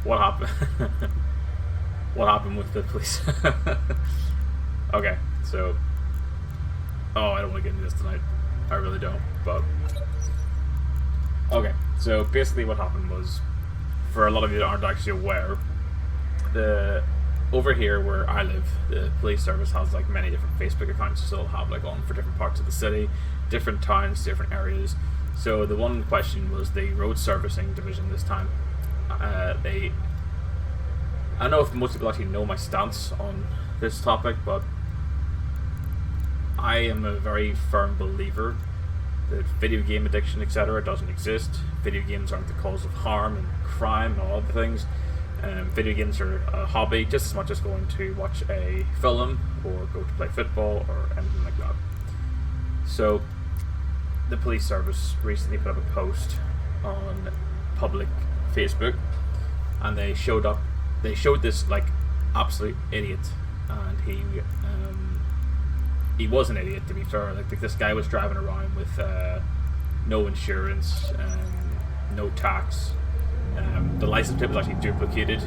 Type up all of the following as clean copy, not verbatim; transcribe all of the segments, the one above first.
what happened? What happened with the police? Okay, so I don't want to get into this tonight. I really don't. But okay, so basically, what happened was, for a lot of you that aren't actually aware, over here where I live, the police service has like many different Facebook accounts. So they'll have like on for different parts of the city, different towns, different areas. So the one in question was the road servicing division this time. I don't know if most people actually know my stance on this topic, but I am a very firm believer that video game addiction, etc., doesn't exist. Video games aren't the cause of harm and crime and all other things. Video games are a hobby just as much as going to watch a film or go to play football or anything like that. So the police service recently put up a post on public Facebook, and they showed this like absolute idiot, and he was an idiot, to be fair. Like this guy was driving around with no insurance, no tax. The license plate was actually duplicated.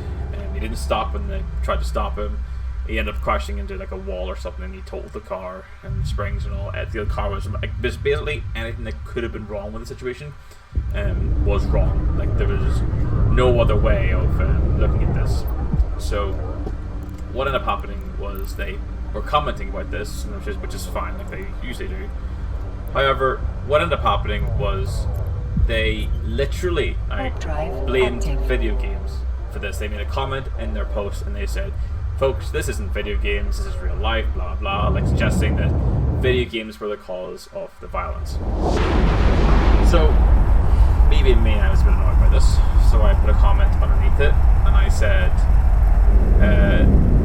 He didn't stop when they tried to stop him. He ended up crashing into like a wall or something, and he totaled the car and springs and all. The car was like, basically anything that could have been wrong with the situation was wrong. Like there was no other way of looking at this. So what ended up happening was they were commenting about this, which is fine, like they usually do. However, what ended up happening was they literally blamed video games for this. They made a comment in their post and they said, "Folks, this isn't video games, this is real life, blah blah," like suggesting that video games were the cause of the violence. So, me being me, I was a bit annoyed by this, so I put a comment underneath it and I said,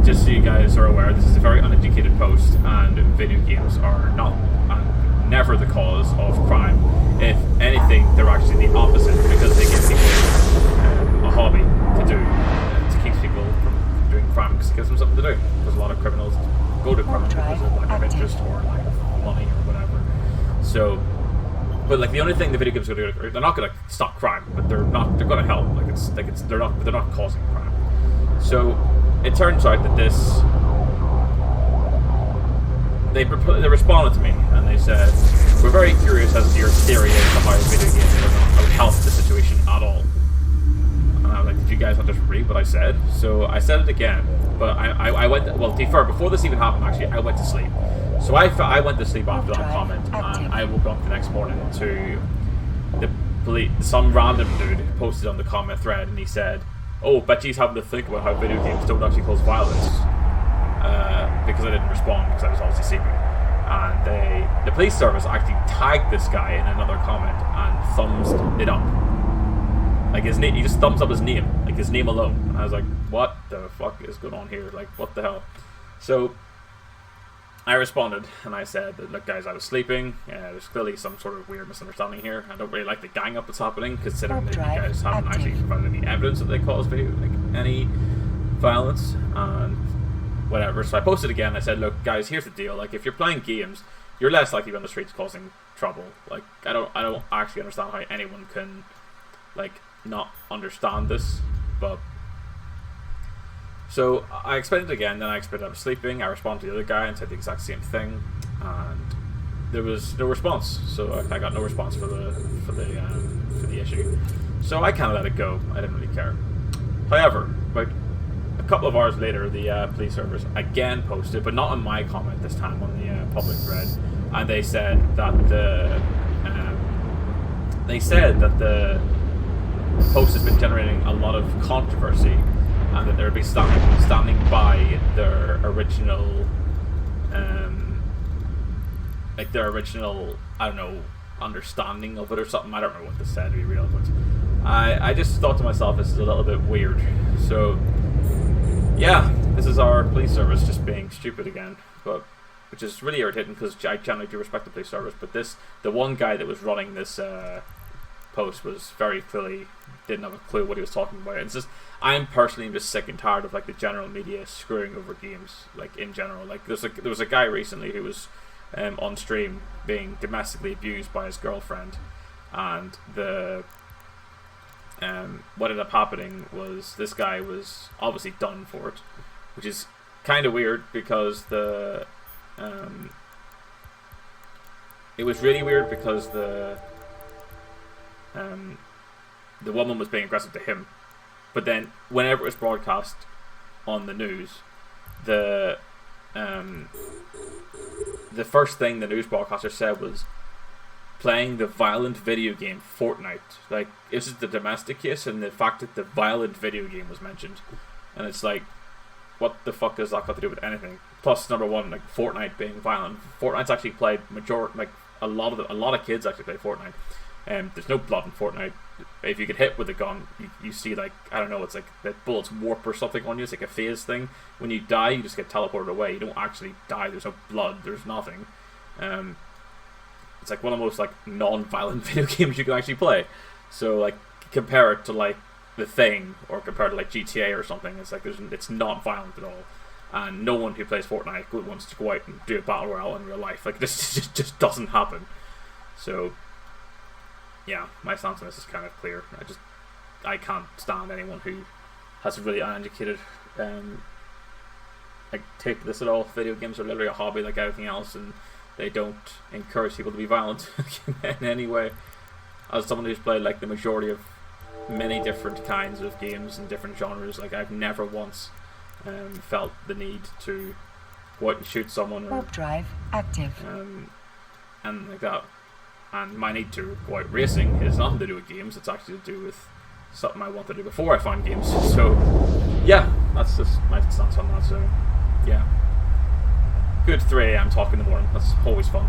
just so you guys are aware, this is a very uneducated post, and video games are not and never the cause of crime. If anything, they're actually the opposite, because they give people a hobby to do, to keep people from doing crime, because it gives them something to do. Because a lot of criminals go to crime because of lack of interest or lack of money or whatever. So, but like the only thing the video games are going to do, they're not going to stop crime, but they're going to help. They're not causing crime. So it turns out that they responded to me and they said, "We're very curious as to your theory as to how video games would help the situation at all." And I was like, "Did you guys not just read what I said?" So I said it again, but I went, well, defer, before this even happened, actually, I went to sleep. So I went to sleep after that comment, and I woke up the next morning to some random dude posted on the comment thread, and he said, "Oh, bet he's having to think about how video games don't actually cause violence," because I didn't respond because I was obviously sleeping. And the police service actually tagged this guy in another comment and thumbs it up. Like his name, he just thumbs up his name, like his name alone. And I was like, "What the fuck is going on here? Like, what the hell?" So I responded and I said that, "Look, guys, I was sleeping. There's clearly some sort of weird misunderstanding here. I don't really like the gang up that's happening, considering that you guys haven't actually provided any evidence that they caused any violence and whatever." So I posted again. I said, "Look, guys, here's the deal. Like, if you're playing games, you're less likely to be on the streets causing trouble. Like, I don't actually understand how anyone can like not understand this, but." So I explained it again, then I explained I was sleeping. I responded to the other guy and said the exact same thing, and there was no response. So I got no response for the issue. So I kind of let it go. I didn't really care. However, about a couple of hours later, the police service again posted, but not on my comment this time, on the public thread, and they said that the post has been generating a lot of controversy, and that they'll be standing by their original, I don't know, understanding of it or something. I don't know what they said to be real, but I just thought to myself, this is a little bit weird. So yeah, this is our police service just being stupid again, but which is really irritating because I generally do respect the police service, but the one guy that was running this post was very clearly didn't have a clue what he was talking about. It's just, I'm personally just sick and tired of like the general media screwing over games, like in general. Like there was a guy recently who was on stream being domestically abused by his girlfriend, and what ended up happening was this guy was obviously done for it, which is kind of weird because it was really weird because the woman was being aggressive to him, but then whenever it was broadcast on the news, the first thing the news broadcaster said was playing the violent video game Fortnite. Like, this is the domestic case, and the fact that the violent video game was mentioned, and it's like, what the fuck has that got to do with anything? Plus, number one, like Fortnite being violent. Fortnite's actually played a lot of kids actually play Fortnite. There's no blood in Fortnite. If you get hit with a gun, you see, like, I don't know, it's like the bullets warp or something on you. It's like a phase thing. When you die, you just get teleported away. You don't actually die. There's no blood. There's nothing. It's like one of the most like non-violent video games you can actually play. So like compare it to like The Thing or compare it to like GTA or something. It's like it's not violent at all. And no one who plays Fortnite wants to go out and do a battle royale in real life. Like, this just doesn't happen. So yeah, my stance on this is kind of clear. I can't stand anyone who has a really uneducated like take this at all. Video games are literally a hobby like everything else, and they don't encourage people to be violent in any way. As someone who's played like the majority of many different kinds of games and different genres, like I've never once felt the need to go out and shoot someone warp drive active and like that. And my need to go out racing is nothing to do with games. It's actually to do with something I want to do before I find games. So yeah, that's just my stance on that. So yeah, good 3 AM talk in the morning. That's always fun.